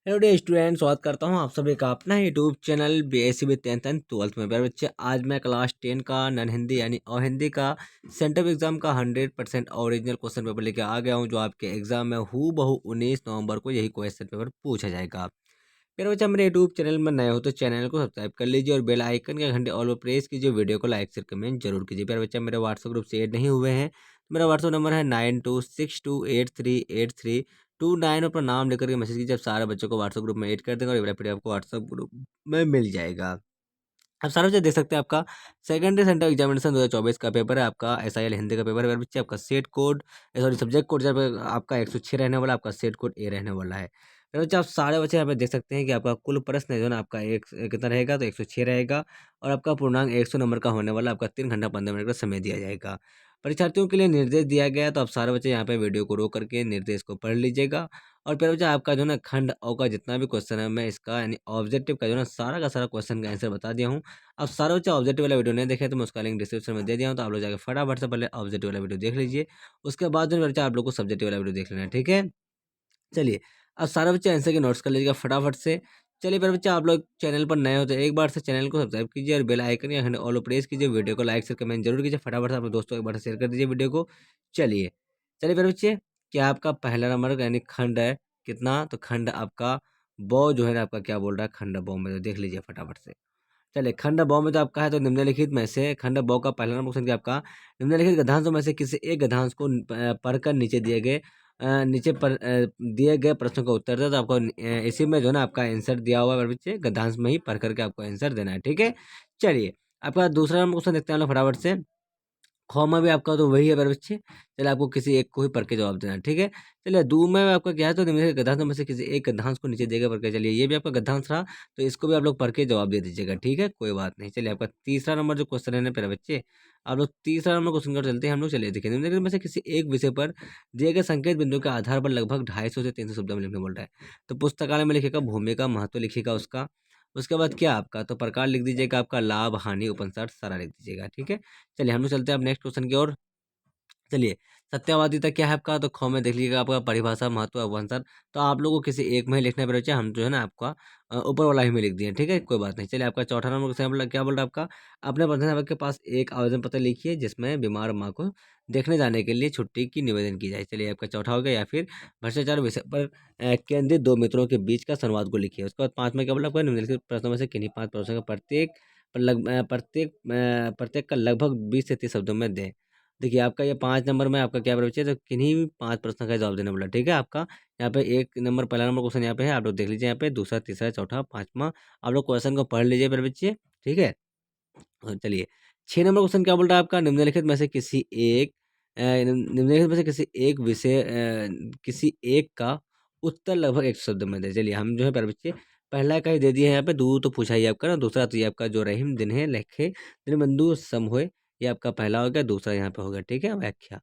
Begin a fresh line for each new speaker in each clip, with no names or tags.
Hello day student, स्वागत करता हूँ आप सभी का अपना YouTube channel BSc with 10th and 12th में। प्यारे बच्चे, आज मैं क्लास 10 का नॉन हिंदी यानी और हिंदी का सेंट्रल एग्जाम का 100% ओरिजिनल क्वेश्चन पेपर लेके आ गया हूँ, जो आपके एग्जाम में हूँ बहू 19 नवंबर को यही क्वेश्चन पेपर पूछा जाएगा। प्यारे बच्चे, मेरे यूट्यूब चैनल में नए हो तो चैनल को सब्सक्राइब कर लीजिए और बेल आइकन के घंटे ऑल पर प्रेस कीजिए। वीडियो को लाइक शेयर कमेंट जरूर कीजिए। प्यारे बच्चे, मेरे व्हाट्सएप ग्रुप से ऐड नहीं हुए हैं, मेरा व्हाट्सएप नंबर है 9262838329। अपना नाम लेकर के मैसेज कीजिए। अब सारे बच्चों को व्हाट्सएप ग्रुप में ऐड कर देंगे और ये वाला पीडीएफ आपको व्हाट्सएप ग्रुप में मिल जाएगा। अब सारे बच्चे देख सकते हैं, आपका सेकेंडरी सेंट्रल एग्जामिनेशन 2024 का पेपर है, आपका एसआईएल हिंदी का पेपर है। मेरे बच्चे, आपका set code sorry subject code जब आपका 106 रहने वाला, आपका सेट कोड ए रहने वाला है। मेरे बच्चे, आप सारे बच्चे यहाँ पे देख सकते हैं कि आपका कुल प्रश्न जो है ना, आपका एक कितना रहेगा, तो 106 रहेगा और आपका पूर्णांक 100 नंबर का होने वाला, आपका 3 घंटा 15 मिनट का समय दिया जाएगा। परीक्षार्थियों के लिए निर्देश दिया गया है, तो आप सारे बच्चे यहाँ पे वीडियो को रोक करके निर्देश को पढ़ लीजिएगा। और फिर बच्चा, आपका जो ना खंड अ का जितना भी क्वेश्चन है, मैं इसका यानी ऑब्जेक्टिव का जो ना सारा का सारा क्वेश्चन का आंसर बता दिया हूँ। अब सारे बच्चे ऑब्जेक्टिव वाला वीडियो नहीं देखे तो मैं उसका लिंक डिस्क्रिप्शन में दे दिया हूँ, तो आप लोग जाकर फटाफट से पहले ऑब्जेक्टिव वाला वीडियो देख लीजिए। उसके बाद जो बच्चा आप लोग को सब्जेक्टिव वाला वीडियो देख लेना है, ठीक है। चलिए, अब सारे बच्चे आंसर के नोट्स कर लीजिएगा फटाफट से। चलिए फिर बच्चे, आप लोग चैनल पर नए हो तो एक बार से चैनल को सब्सक्राइब कीजिए और बेल आइकन या घंटे ऑल प्रेस कीजिए। वीडियो को लाइक शेयर कमेंट जरूर कीजिए। फटाफट से अपने दोस्तों को एक बार शेयर कर दीजिए वीडियो को। चलिए चलिए फिर बच्चे, क्या आपका पहला नंबर यानी खंड है कितना, तो खंड आपका बौ जो है ना, आपका क्या बोल रहा है, खंड बौ में, तो देख लीजिए फटाफट से। चलिए, खंड बौ में तो आपका है, तो निम्नलिखित में से खंड बौ का पहला नंबर क्वेश्चन क्या आपका, निम्नलिखित गद्यांशों में से किसी एक गद्यांश को पढ़कर दिए गए प्रश्नों का उत्तर दे। तो आपको इसी में जो है ना आपका आंसर दिया हुआ है बच्चे, गद्यांश में ही पढ़ करके आपको आंसर देना है, ठीक है। चलिए, आपका दूसरा नंबर क्वेश्चन देखते हैं हम लोग फटाफट से। ख में भी आपका तो वही है मेरे बच्चे। चलिए, आपको किसी एक को ही पढ़ के जवाब देना है, ठीक है। चलिए, दू में आपका क्या है, तो निम्नलिखित गद्यांशों में से किसी एक गद्यांश को नीचे देकर पढ़ के, चलिए ये भी आपका गद्यांश रहा, तो इसको भी आप लोग पढ़ के जवाब दे दीजिएगा, ठीक है, कोई बात नहीं। चलिए, आपका तीसरा नंबर जो क्वेश्चन है ना मेरे बच्चे, आप लोग तीसरा नंबर क्वेश्चन कर चलते हैं हम लोग। चलिए देखिए, निम्नलिखित में से किसी एक विषय पर दिए गए संकेत बिंदु के आधार पर लगभग 250 से 300 शब्दों में लिखने बोल रहा है। तो पुस्तकालय में लिखेगा, भूमिका महत्व लिखिएगा उसका। उसके बाद क्या आपका, तो प्रकार लिख दीजिएगा, आपका लाभ हानि उपनिषद सारा लिख दीजिएगा, ठीक है। चलिए, हम लोग चलते हैं अब नेक्स्ट क्वेश्चन की ओर। चलिए, सत्यवादिता क्या है आपका, तो ख में देख लीजिएगा, आपका परिभाषा महत्व अवसर। तो आप लोगों को किसी एक में ही लिखना है बच्चे, हम जो है ना आपका ऊपर वाला ही में लिख दिए, ठीक है, कोई बात नहीं। चलिए, आपका चौथा नंबर क्वेश्चन क्या बोल रहा है आपका, अपने बंधन के पास एक आवेदन पत्र लिखिए जिसमें बीमार माँ को देखने जाने के लिए छुट्टी की निवेदन की जाए। चलिए, आपका चौथा हो गया। या फिर भ्रष्टाचार विषय पर केंद्रित दो मित्रों के बीच का संवाद को लिखिए। उसके बाद पाँच में क्या बोला आपका, निम्नलिखित प्रश्नों में से किन्हीं 5 प्रश्नों का प्रत्येक का लगभग 20 से 30 शब्दों में दें। देखिए, आपका ये 5 नंबर में आपका क्या बच्चे, तो किन्हीं 5 प्रश्न का जवाब देना बोला, ठीक है। आपका यहाँ पे एक नंबर पहला नंबर क्वेश्चन यहाँ पे है, आप लोग देख लीजिए यहाँ पे, दूसरा तीसरा चौथा पाँचवा, आप लोग क्वेश्चन को पढ़ लीजिए मेरे बच्चे, ठीक है। चलिए, 6 नंबर क्वेश्चन क्या बोल रहा है आपका, निम्नलिखित में से किसी एक निम्नलिखित में से किसी एक का उत्तर लगभग 100 शब्द में दे। चलिए, हम जो है मेरे बच्चे पहला का ही दे दिए हैं यहाँ पे, दू तो पूछा ही आपका ना, दूसरा तो ये आपका जो रहीम दिन है लेखे दीनबंधु सम होए, ये आपका पहला हो गया, दूसरा यहाँ पे हो गया, ठीक है, व्याख्या।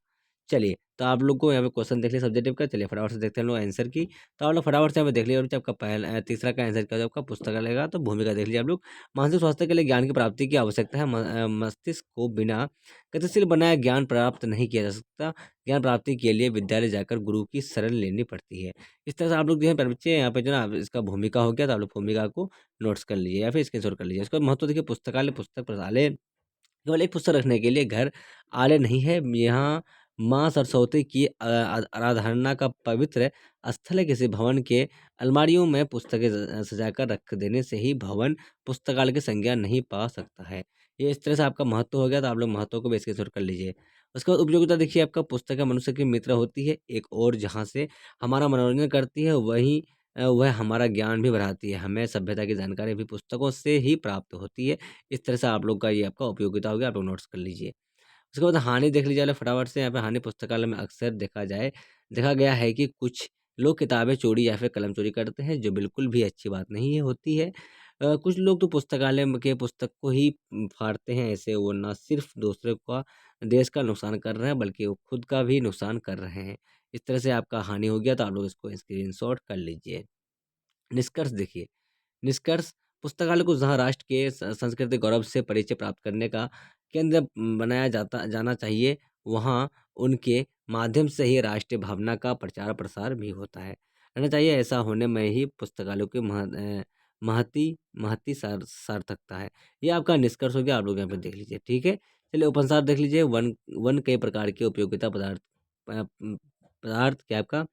चलिए, तो आप लोग को यहाँ पे क्वेश्चन देख लिया सब्जेक्टिव का। चलिए, फटाफट से देखते हैं हम लोग आंसर की। तो आप लोग फटाफट से यहाँ पे देख लिया, और आपका पहला तीसरा का आंसर क्या होगा, आपका पुस्तकालय का, तो भूमिका देख लिया आप लोग। मानसिक स्वास्थ्य के लिए ज्ञान की प्राप्ति की आवश्यकता है। मस्तिष्क को बिना गतिशील बनाए ज्ञान प्राप्त नहीं किया जा सकता। ज्ञान प्राप्ति के लिए विद्यालय जाकर गुरु की शरण लेनी पड़ती है। इस तरह से आप लोग जो है पर बच्चे यहाँ पे जो ना इसका भूमिका हो गया, तो आप लोग भूमिका को नोट्स कर लीजिए या फिर स्क्रीनशॉट कर लीजिए। इसका महत्व देखिए, पुस्तकालय पुस्तक प्रसालय केवल एक पुस्तक रखने के लिए घर आलय नहीं है। यहाँ माँ सरस्वती की आराधना का पवित्र स्थल है। किसी भवन के अलमारियों में पुस्तकें सजाकर रख देने से ही भवन पुस्तकालय की संज्ञा नहीं पा सकता है। ये इस तरह से आपका महत्व हो गया, तो आप लोग महत्व को भी स्क्रीनशॉट कर लीजिए। उसके बाद उपयोगिता देखिए, आपका पुस्तकें मनुष्य की मित्र होती है। एक और जहाँ से हमारा मनोरंजन करती है, वहीं वह हमारा ज्ञान भी बढ़ाती है। हमें सभ्यता की जानकारी भी पुस्तकों से ही प्राप्त होती है। इस तरह से आप लोग का ये आपका उपयोगिता हो गया, आप लोग नोट्स कर लीजिए। उसके बाद हानि देख लीजिए फटाफट से। यहाँ पे हानि पुस्तकालय में अक्सर देखा गया है कि कुछ लोग किताबें चोरी या फिर कलम चोरी करते हैं, जो बिल्कुल भी अच्छी बात नहीं है होती है। कुछ लोग तो पुस्तकालय के पुस्तक को ही फाड़ते हैं। ऐसे वो ना सिर्फ दूसरे का देश का नुकसान कर रहे हैं, बल्कि वो खुद का भी नुकसान कर रहे हैं। इस तरह से आपका हानि हो गया, तो आप लोग इसको स्क्रीनशॉट कर लीजिए। निष्कर्ष देखिए, निष्कर्ष पुस्तकालय को जहाँ राष्ट्र के सांस्कृतिक गौरव से परिचय प्राप्त करने का केंद्र बनाया जाता जाना चाहिए, वहाँ उनके माध्यम से ही राष्ट्रीय भावना का प्रचार प्रसार भी होता है। रहना चाहिए। ऐसा होने में ही पुस्तकालयों की महती महती सार्थकता है। ये आपका निष्कर्ष हो गया, आप लोग यहाँ पे देख लीजिए। ठीक है, चलिए उपसंहार देख लीजिए। वन वन कई प्रकार के उपयोगिता पदार्थ क्या आपका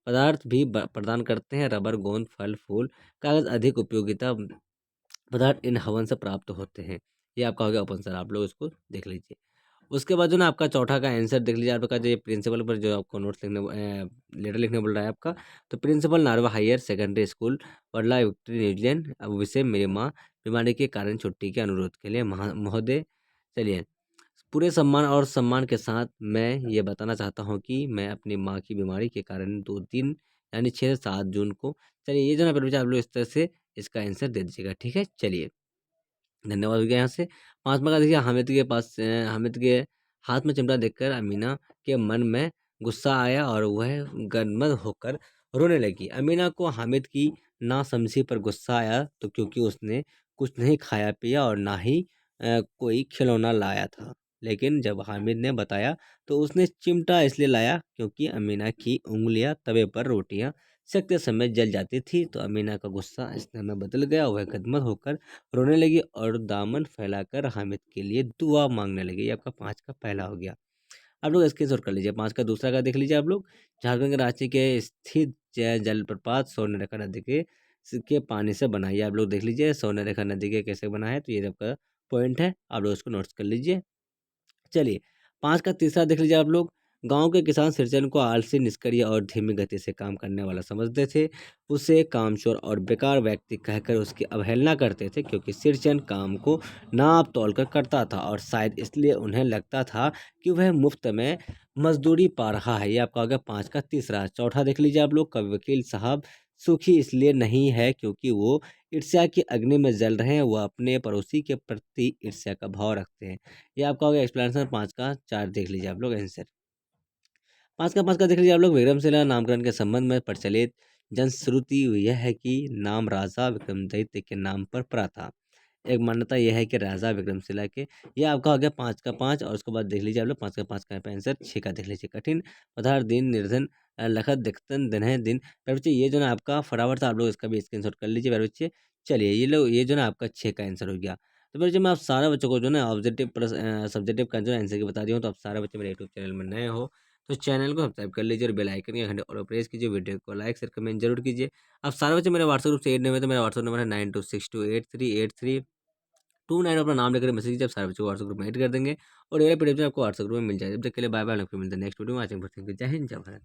पदार्थ भी प्रदान करते हैं। रबर, गोंद, फल, फूल, कागज अधिक उपयोगिता पदार्थ इन हवन से प्राप्त होते हैं। ये आपका हो गया उपसंहार, आप लोग इसको देख लीजिए। उसके बाद जो ना आपका चौथा का आंसर देख लीजिए। आपका जो प्रिंसिपल पर जो आपको नोट्स लिखने लेटर लिखने बोल रहा है आपका, तो principal Narwa higher secondary school वर्ला विक्ट्री न्यूजीलैंड। अब विषय मेरी माँ बीमारी के कारण छुट्टी के अनुरोध के लिए महोदय। चलिए, पूरे सम्मान और सम्मान के साथ मैं ये बताना चाहता हूँ कि मैं अपनी माँ की बीमारी के कारण 2 दिन यानी 6 से 7 जून को। चलिए, ये जो ना आप लोग इस तरह से इसका आंसर दे दीजिएगा। ठीक है, चलिए धन्यवाद हो गया यहाँ से। 5वां का देखिए, हामिद के हाथ में चिमटा देखकर अमीना के मन में गुस्सा आया और वह गदगद होकर रोने लगी। अमीना को हामिद की नासमझी पर गुस्सा आया, तो क्योंकि उसने कुछ नहीं खाया पिया और ना ही कोई खिलौना लाया था। लेकिन जब हामिद ने बताया तो उसने चिमटा इसलिए लाया क्योंकि अमीना की उंगलियां तवे पर रोटियां सेकते समय जल जाती थी। तो अमीना का गुस्सा स्नेह में बदल गया, वह गदगद होकर रोने लगी और दामन फैलाकर हामिद के लिए दुआ मांगने लगी। ये आपका 5 का पहला हो गया। आप लोग स्क्रीनशॉट कर लीजिए। 5 का दूसरा का देख लीजिए आप लोग। झारखंड के रांची के स्थित जलप्रपात स्वर्णरेखा नदी के पानी से बना है। ये आप लोग देख लीजिए, स्वर्णरेखा नदी के कैसे बना है, तो ये आपका पॉइंट है, आप लोग इसको नोट्स कर लीजिए। चलिए, 5 का तीसरा देख लीजिए आप लोग। गांव के किसान सिरचन को आलसी, निष्क्रिय और धीमी गति से काम करने वाला समझते थे। उसे कामचोर और बेकार व्यक्ति कहकर उसकी अवहेलना करते थे, क्योंकि सिरचन काम को नाप तोल कर करता था और शायद इसलिए उन्हें लगता था कि वह मुफ्त में मजदूरी पा रहा है। ये आपका हो गया 5 का तीसरा। चौथा देख लीजिए आप लोग। कवि वकील साहब सुखी इसलिए नहीं है क्योंकि वो ईर्ष्या की अग्नि में जल रहे हैं, वह अपने पड़ोसी के प्रति ईर्ष्या का भाव रखते हैं। ये आपका हो गया एक्सप्लेनेशन। 5 का 4 देख लीजिए आप लोग आंसर। 5 का देख लीजिए आप लोग। विक्रमशिला नामकरण के संबंध में प्रचलित जनश्रुति यह है कि नाम राजा विक्रमादित्य के नाम पर पड़ा था। एक मान्यता यह है कि राजा विक्रमशिला के। ये आपका हो गया 5 का 5। और उसके बाद देख लीजिए आप लोग 5 का 5 का यहाँ पे आंसर। 6 का देख लीजिए। कठिन पदार्थ दिन निर्धन लखत दिखतन दिन है दिन। प्यारे बच्चे, ये जो ना आपका फटाफट था, आप लोग इसका भी स्क्रीनशॉट कर लीजिए प्यारे बच्चे। चलिए, ये जो ना आपका 6 का आंसर हो गया। तो प्यारे बच्चे, मैं आप सारे बच्चों को जो ना ऑब्जेक्टिव प्लस सब्जेक्टिव का जो आंसर की बता दिया हूँ। तो आप सारे बच्चे मेरे यूट्यूब चैनल में नए हो तो चैनल को सब्सक्राइब कर लीजिए और बेल आइकन के घंटे और प्रेस कीजिए। वीडियो को लाइक शेयर कमेंट जरूर कीजिए। आप सारे बच्चे मेरे व्हाट्सएप ग्रुप से ऐड नहीं हुए तो मेरा व्हाट्सएप नंबर है 9262838329। अपना नाम लेकर मैसेज कीजिए, आप सारे बच्चों को व्हाट्सएप ग्रुप में ऐड कर देंगे और ये पीडीएफ आपको व्हाट्सएप ग्रुप में मिल जाएगा। जब तक के लिए बाय बाय, मिलते हैं नेक्स्ट वीडियो में। आज जय हिंद, जय भारत।